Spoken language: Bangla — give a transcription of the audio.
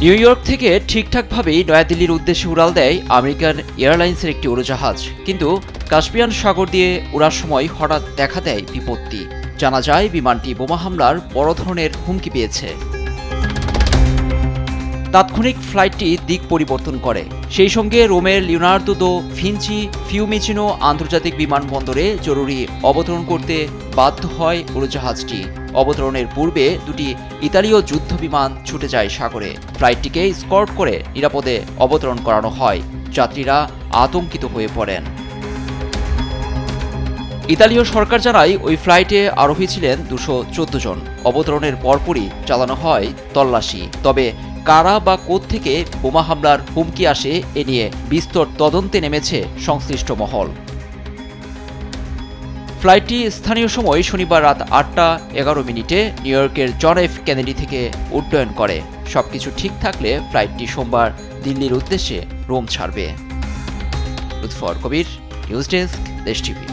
নিউ ইয়র্ক থেকে ঠিকঠাকভাবেই নয়াদিল্লির উদ্দেশ্যে উড়াল দেয় আমেরিকান এয়ারলাইন্সের একটি উড়োজাহাজ, কিন্তু কাস্পিয়ান সাগর দিয়ে ওড়ার সময় হঠাৎ দেখা দেয় বিপত্তি। জানা যায় বিমানটি বোমা হামলার বড় ধরনের হুমকি পেয়েছে। তাৎক্ষণিক ফ্লাইটটি দিক পরিবর্তন করে। সেই সঙ্গে রোমের লিওনার্দো দো ভিঞ্চি ফিউমিচিনো আন্তর্জাতিক বিমানবন্দরে জরুরি অবতরণ করতে বাধ্য হয় উড়োজাহাজটি। অবতরণের পূর্বে দুটি ইতালীয় যুদ্ধ বিমান ছুটে যায় সাগরে। ফ্লাইটটিকে স্কর্ট করে নিরাপদে অবতরণ করানো হয়। যাত্রীরা আতঙ্কিত হয়ে পড়েন। ইতালীয় সরকার জানায় ওই ফ্লাইটে আরোহী ছিলেন 214 জন। অবতরণের পরপরই চালানো হয় তল্লাশি। তবে কারা বা কোত্থেকে বোমা হামলার হুমকি আসে এ নিয়ে বিস্তর তদন্তে নেমেছে সংশ্লিষ্ট মহল। ফ্লাইটটি স্থানীয় সময় শনিবার রাত 8:11 নিউ ইয়র্কের জন এফ কেনেডি থেকে উড্ডয়ন করে। সবকিছু ঠিক থাকলে ফ্লাইটটি সোমবার দিল্লির উদ্দেশ্যে রোম ছাড়বে। লুৎফর কবির, নিউজ ডেস্ক, দেশ টিভি।